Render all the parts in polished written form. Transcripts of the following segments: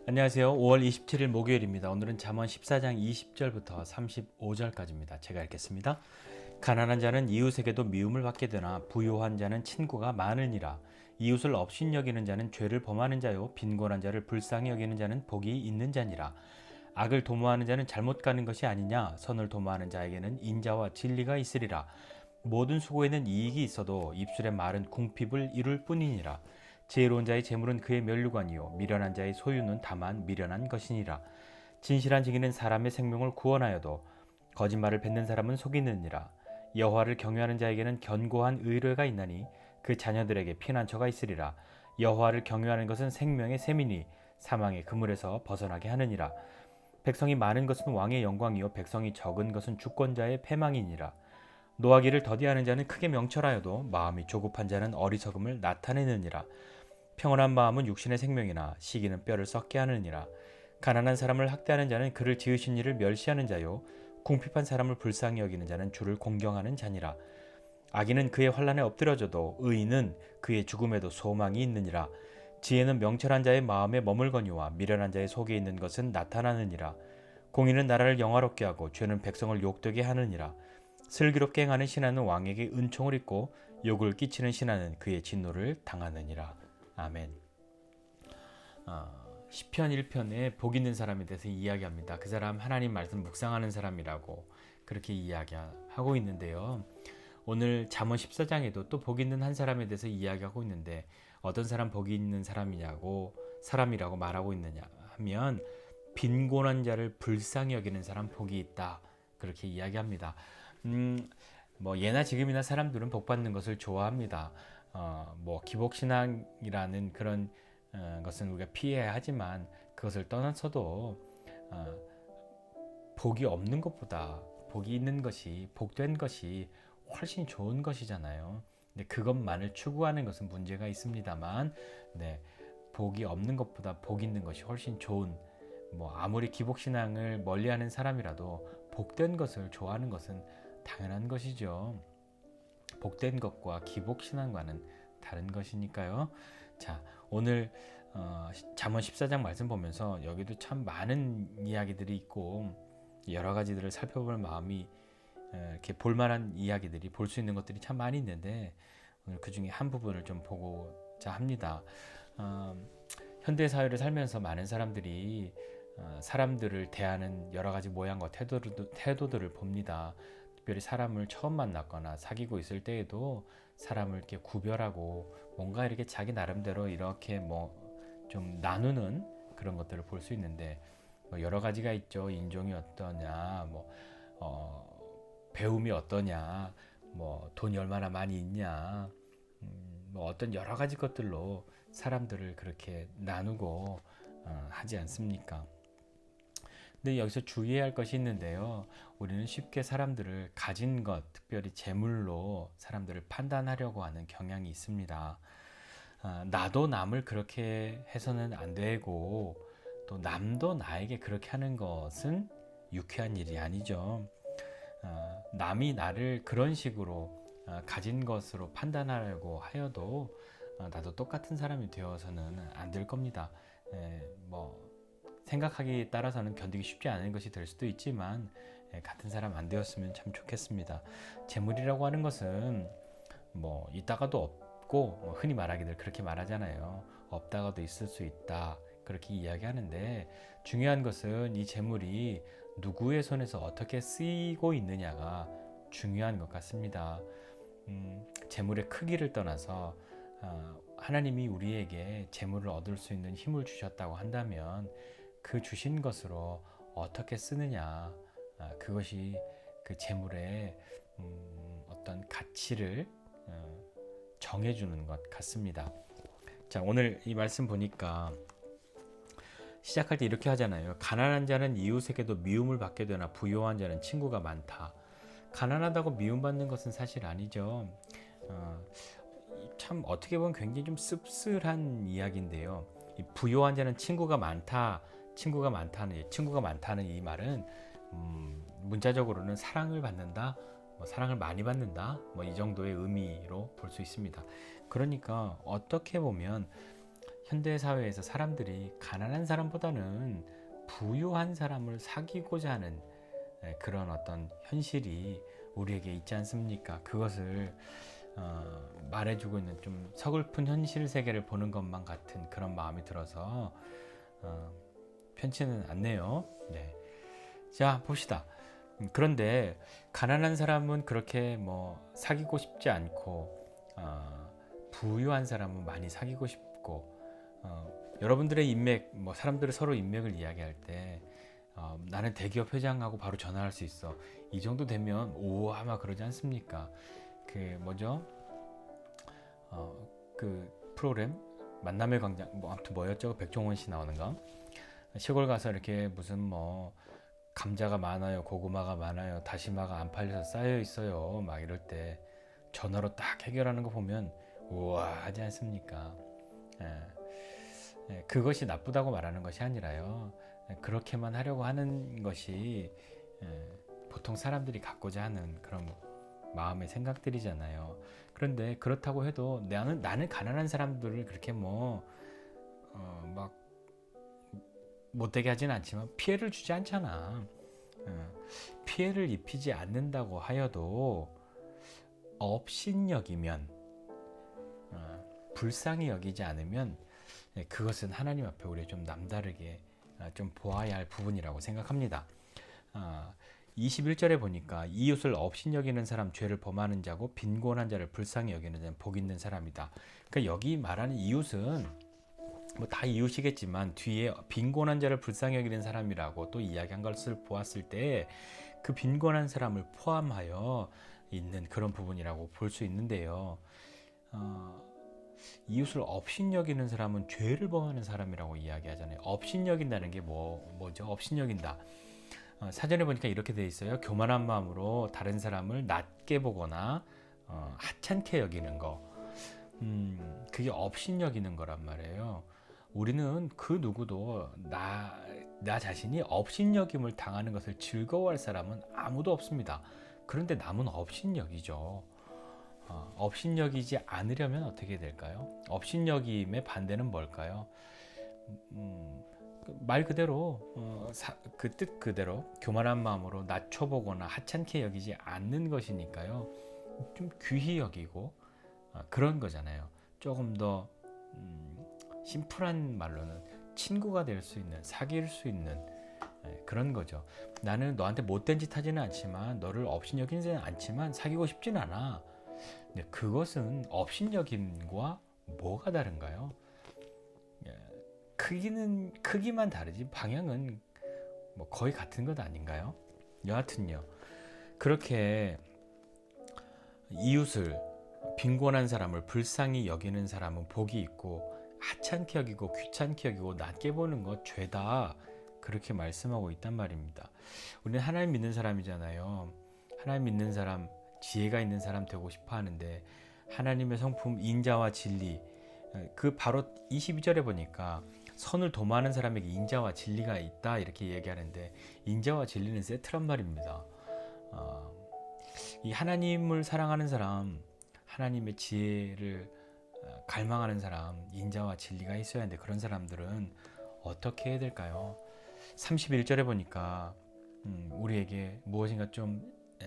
안녕하세요. 5월 27일 목요일입니다. 오늘은 잠언 14장 20절부터 35절까지입니다. 제가 읽겠습니다. 가난한 자는 이웃에게도 미움을 받게 되나 부유한 자는 친구가 많으니라. 이웃을 업신여기는 자는 죄를 범하는 자요 빈곤한 자를 불쌍히 여기는 자는 복이 있는 자니라. 악을 도모하는 자는 잘못 가는 것이 아니냐. 선을 도모하는 자에게는 인자와 진리가 있으리라. 모든 수고에는 이익이 있어도 입술의 말은 궁핍을 이룰 뿐이니라. 지혜로운 자의 재물은 그의 면류관이요 미련한 자의 소유는 다만 미련한 것이니라. 진실한 증인은 사람의 생명을 구원하여도 거짓말을 뱉는 사람은 속이느니라. 여호와를 경외하는 자에게는 견고한 의뢰가 있나니 그 자녀들에게 피난처가 있으리라. 여호와를 경외하는 것은 생명의 셈이니 사망의 그물에서 벗어나게 하느니라. 백성이 많은 것은 왕의 영광이요 백성이 적은 것은 주권자의 패망이니라. 노하기를 더디하는 자는 크게 명철하여도 마음이 조급한 자는 어리석음을 나타내느니라. 평온한 마음은 육신의 생명이나 시기는 뼈를 썩게 하느니라. 가난한 사람을 학대하는 자는 그를 지으신 이를 멸시하는 자요 궁핍한 사람을 불쌍히 여기는 자는 주를 공경하는 자니라. 악인은 그의 환난에 엎드려져도 의인은 그의 죽음에도 소망이 있느니라. 지혜는 명철한 자의 마음에 머물거니와 미련한 자의 속에 있는 것은 나타나느니라. 공의는 나라를 영화롭게 하고 죄는 백성을 욕되게 하느니라. 슬기롭게 행하는 신하는 왕에게 은총을 입고 욕을 끼치는 신하는 그의 진노를 당하느니라. 아멘. 시편 1편에 복 있는 사람에 대해서 이야기합니다. 그 사람 하나님 말씀 묵상하는 사람이라고 그렇게 이야기하고 있는데요. 오늘 잠언 14장에도 또 복 있는 한 사람에 대해서 이야기하고 있는데 어떤 사람 복이 있는 사람이라고 말하고 있느냐 하면 빈곤한 자를 불쌍히 여기는 사람 복이 있다. 그렇게 이야기합니다. 뭐 예나 지금이나 사람들은 복 받는 것을 좋아합니다. 뭐 기복신앙이라는 그런 것은 우리가 피해야 하지만 그것을 떠나서도 복이 없는 것보다 복이 있는 것이 복된 것이 훨씬 좋은 것이잖아요. 근데 그것만을 추구하는 것은 문제가 있습니다만, 네, 복이 없는 것보다 복 있는 것이 훨씬 좋은. 뭐 아무리 기복신앙을 멀리하는 사람이라도 복된 것을 좋아하는 것은 당연한 것이죠. 복된 것과 기복신앙과는 다른 것이니까요. 자, 오늘 잠언 14장 말씀 보면서 여기도 참 많은 이야기들이 있고 여러 가지들을 살펴볼 마음이 이렇게 볼만한 이야기들이 볼 수 있는 것들이 참 많이 있는데 오늘 그 중에 한 부분을 좀 보고자 합니다. 현대 사회를 살면서 많은 사람들이 사람들을 대하는 여러 가지 모양과 태도들을 봅니다. 특별히 사람을 처음 만났거나 사귀고 있을 때에도 사람을 이렇게 구별하고 뭔가 이렇게 자기 나름대로 이렇게 뭐 좀 나누는 그런 것들을 볼 수 있는데 뭐 여러 가지가 있죠. 인종이 어떠냐, 뭐 배움이 어떠냐, 뭐 돈이 얼마나 많이 있냐, 뭐 어떤 여러 가지 것들로 사람들을 그렇게 나누고 하지 않습니까? 근데 여기서 주의해야 할 것이 있는데요. 우리는 쉽게 사람들을 가진 것, 특별히 재물로 사람들을 판단하려고 하는 경향이 있습니다. 나도 남을 그렇게 해서는 안 되고 또 남도 나에게 그렇게 하는 것은 유쾌한 일이 아니죠. 남이 나를 그런 식으로 가진 것으로 판단하려고 하여도 나도 똑같은 사람이 되어서는 안 될 겁니다. 뭐 생각하기에 따라서는 견디기 쉽지 않은 것이 될 수도 있지만 같은 사람 안 되었으면 참 좋겠습니다. 재물이라고 하는 것은 뭐 있다가도 없고 뭐 흔히 말하기들 그렇게 말하잖아요. 없다가도 있을 수 있다. 그렇게 이야기하는데 중요한 것은 이 재물이 누구의 손에서 어떻게 쓰이고 있느냐가 중요한 것 같습니다. 재물의 크기를 떠나서 하나님이 우리에게 재물을 얻을 수 있는 힘을 주셨다고 한다면 그 주신 것으로 어떻게 쓰느냐 그것이 그 재물의 어떤 가치를 정해주는 것 같습니다. 자, 오늘 이 말씀 보니까 시작할 때 이렇게 하잖아요. 가난한 자는 이웃에게도 미움을 받게 되나 부유한 자는 친구가 많다. 가난하다고 미움받는 것은 사실 아니죠. 참 어떻게 보면 굉장히 좀 씁쓸한 이야기인데요. 이 부유한 자는 친구가 많다는 이 말은 문자적으로는 사랑을 받는다, 뭐 사랑을 많이 받는다, 뭐 이 정도의 의미로 볼 수 있습니다. 그러니까 어떻게 보면 현대 사회에서 사람들이 가난한 사람보다는 부유한 사람을 사귀고자 하는 그런 어떤 현실이 우리에게 있지 않습니까? 그것을 말해주고 있는 좀 서글픈 현실 세계를 보는 것만 같은 그런 마음이 들어서 편치는 않네요. 네. 자, 봅시다. 그런데 가난한 사람은 그렇게 뭐 사귀고 싶지 않고 부유한 사람은 많이 사귀고 싶고 여러분들의 인맥, 뭐 사람들이 서로 인맥을 이야기할 때 나는 대기업 회장하고 바로 전화할 수 있어. 이 정도 되면 오 아마 그러지 않습니까? 그 뭐죠? 그 프로그램 만남의 광장 뭐 아무튼 뭐였죠? 백종원 씨 나오는 거. 시골 가서 이렇게 무슨 뭐 감자가 많아요, 고구마가 많아요, 다시마가 안 팔려서 쌓여 있어요. 막 이럴 때 전화로 딱 해결하는 거 보면 우와 하지 않습니까? 그것이 나쁘다고 말하는 것이 아니라요. 그렇게만 하려고 하는 것이 보통 사람들이 갖고자 하는 그런 마음의 생각들이잖아요. 그런데 그렇다고 해도 나는 가난한 사람들을 그렇게 막 못되게 하진 않지만 피해를 주지 않잖아. 피해를 입히지 않는다고 하여도 업신여기면 불쌍히 여기지 않으면 그것은 하나님 앞에 우리 좀 남다르게 좀 보아야 할 부분이라고 생각합니다. 21절에 보니까 이웃을 업신여기는 사람 죄를 범하는 자고 빈곤한 자를 불쌍히 여기는 자는 복 있는 사람이다. 그러니까 여기 말하는 이웃은 뭐 다 이웃이겠지만 뒤에 빈곤한 자를 불쌍히 여기는 사람이라고 또 이야기한 것을 보았을 때 그 빈곤한 사람을 포함하여 있는 그런 부분이라고 볼 수 있는데요. 이웃을 업신여기는 사람은 죄를 범하는 사람이라고 이야기하잖아요. 업신여긴다는 게 뭐죠? 업신여긴다. 사전에 보니까 이렇게 되어 있어요. 교만한 마음으로 다른 사람을 낮게 보거나 하찮게 여기는 거. 그게 업신여기는 거란 말이에요. 우리는 그 누구도 나 자신이 업신여김을 당하는 것을 즐거워할 사람은 아무도 없습니다. 그런데 남은 업신여기죠. 업신여기지 않으려면 어떻게 될까요? 업신여김의 반대는 뭘까요? 말 그대로 그 뜻 그대로 교만한 마음으로 낮춰보거나 하찮게 여기지 않는 것이니까요. 좀 귀히 여기고 그런 거잖아요. 조금 더 심플한 말로는 친구가 될 수 있는, 사귈 수 있는 그런 거죠. 나는 너한테 못된 짓 하지는 않지만 너를 업신여기지는 않지만 사귀고 싶진 않아. 근데 그것은 업신여김과 뭐가 다른가요? 크기만 다르지 방향은 뭐 거의 같은 것 아닌가요? 여하튼요. 그렇게 이웃을 빈곤한 사람을 불쌍히 여기는 사람은 복이 있고 하찮게 여기고 귀찮게 여기고 낮게 보는 것 죄다 그렇게 말씀하고 있단 말입니다. 우리는 하나님 믿는 사람이잖아요. 하나님 믿는 사람, 지혜가 있는 사람 되고 싶어 하는데 하나님의 성품 인자와 진리 그 바로 22절에 보니까 선을 도모하는 사람에게 인자와 진리가 있다 이렇게 얘기하는데 인자와 진리는 세트란 말입니다. 이 하나님을 사랑하는 사람, 하나님의 지혜를 갈망하는 사람, 인자와 진리가 있어야 하는데 그런 사람들은 어떻게 해야 될까요? 31절에 보니까 우리에게 무엇인가 좀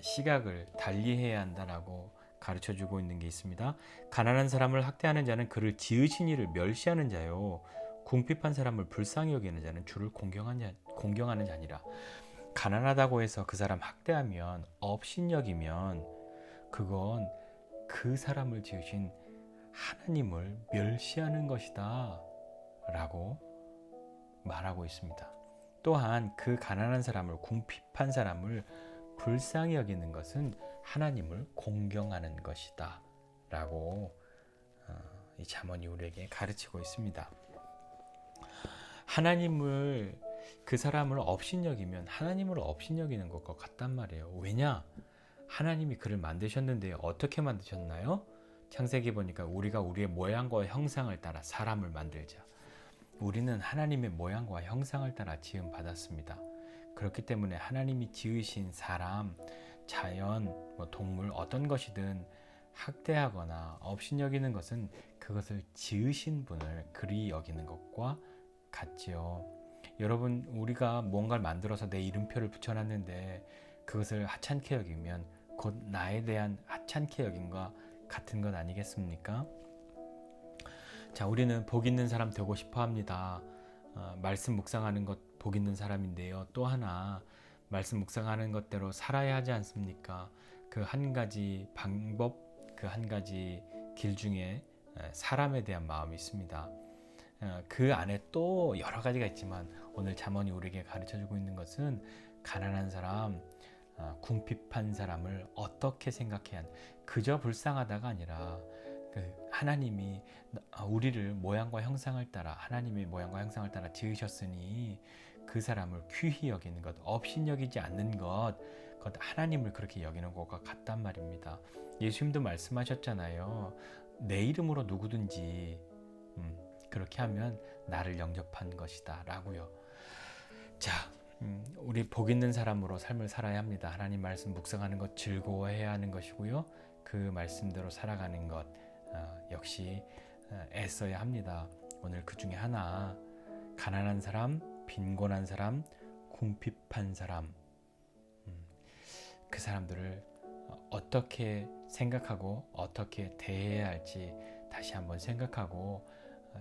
시각을 달리해야 한다라고 가르쳐주고 있는 게 있습니다. 가난한 사람을 학대하는 자는 그를 지으신 이를 멸시하는 자요 궁핍한 사람을 불쌍히 여기는 자는 주를 공경하는 자니라. 가난하다고 해서 그 사람 학대하면 업신여기면 그건 그 사람을 지으신 하나님을 멸시하는 것이다 라고 말하고 있습니다. 또한 그 가난한 사람을 궁핍한 사람을 불쌍히 여기는 것은 하나님을 공경하는 것이다 라고 이 잠언이 우리에게 가르치고 있습니다. 하나님을 그 사람을 업신여기면 하나님을 업신여기는 것과 같단 말이에요. 왜냐? 하나님이 그를 만드셨는데 어떻게 만드셨나요? 창세기 보니까 우리가 우리의 모양과 형상을 따라 사람을 만들자. 우리는 하나님의 모양과 형상을 따라 지음 받았습니다. 그렇기 때문에 하나님이 지으신 사람, 자연, 동물 어떤 것이든 학대하거나 업신여기는 것은 그것을 지으신 분을 그리 여기는 것과 같지요. 여러분, 우리가 뭔가를 만들어서 내 이름표를 붙여놨는데 그것을 하찮게 여기면 곧 나에 대한 하찮게 여김과 같은 것 아니겠습니까? 자, 우리는 복 있는 사람 되고 싶어 합니다. 말씀 묵상하는 것 복 있는 사람인데요. 또 하나 말씀 묵상하는 것대로 살아야 하지 않습니까? 그 한 가지 방법, 그 한 가지 길 중에 사람에 대한 마음이 있습니다. 그 안에 또 여러 가지가 있지만 오늘 잠언이 우리에게 가르쳐주고 있는 것은 가난한 사람, 궁핍한 사람을 어떻게 생각해야 하는, 그저 불쌍하다가 아니라 하나님이 우리를 모양과 형상을 따라, 하나님의 모양과 형상을 따라 지으셨으니 그 사람을 귀히 여기는 것, 업신여기지 않는 것, 그것 하나님을 그렇게 여기는 것과 같단 말입니다. 예수님도 말씀하셨잖아요. 내 이름으로 누구든지 그렇게 하면 나를 영접한 것이다 라고요. 자, 우리 복 있는 사람으로 삶을 살아야 합니다. 하나님 말씀 묵상하는 것 즐거워해야 하는 것이고요. 그 말씀대로 살아가는 것 역시 애써야 합니다. 오늘 그 중에 하나, 가난한 사람, 빈곤한 사람, 궁핍한 사람, 그 사람들을 어떻게 생각하고 어떻게 대해야 할지 다시 한번 생각하고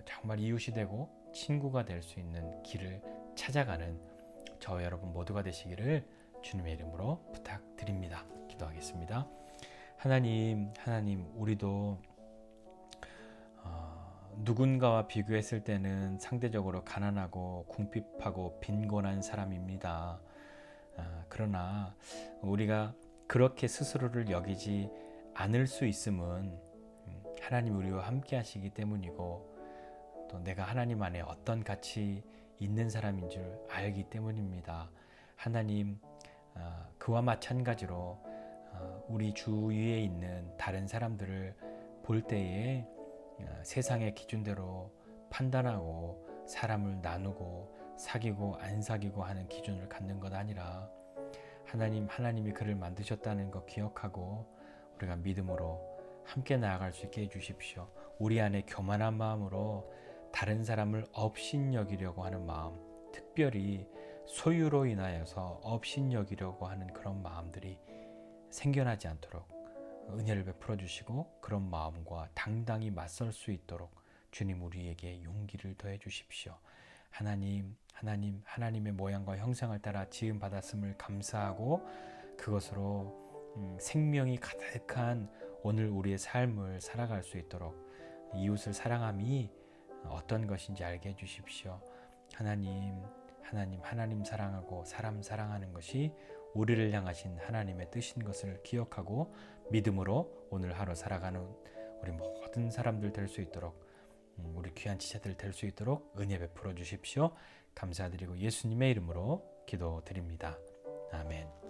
정말 이웃이 되고 친구가 될 수 있는 길을 찾아가는 저 여러분 모두가 되시기를 주님의 이름으로 부탁드립니다. 기도하겠습니다. 하나님, 우리도 누군가와 비교했을 때는 상대적으로 가난하고 궁핍하고 빈곤한 사람입니다. 그러나 우리가 그렇게 스스로를 여기지 않을 수 있음은 하나님 우리와 함께 하시기 때문이고 또 내가 하나님 안에 어떤 가치 있는 사람인 줄 알기 때문입니다. 하나님, 그와 마찬가지로 우리 주위에 있는 다른 사람들을 볼 때에 세상의 기준대로 판단하고 사람을 나누고 사귀고 안 사귀고 하는 기준을 갖는 것 아니라 하나님이 그를 만드셨다는 것 기억하고 우리가 믿음으로 함께 나아갈 수 있게 해주십시오. 우리 안에 교만한 마음으로 다른 사람을 업신여기려고 하는 마음, 특별히 소유로 인하여서 업신여기려고 하는 그런 마음들이 생겨나지 않도록 은혜를 베풀어 주시고 그런 마음과 당당히 맞설 수 있도록 주님 우리에게 용기를 더해 주십시오. 하나님의 모양과 형상을 따라 지음 받았음을 감사하고 그것으로 생명이 가득한 오늘 우리의 삶을 살아갈 수 있도록 이웃을 사랑함이 어떤 것인지 알게 해주십시오. 하나님 사랑하고 사람 사랑하는 것이 우리를 향하신 하나님의 뜻인 것을 기억하고 믿음으로 오늘 하루 살아가는 우리 모든 사람들 될 수 있도록 우리 귀한 지체들 될 수 있도록 은혜 베풀어 주십시오. 감사드리고 예수님의 이름으로 기도드립니다. 아멘.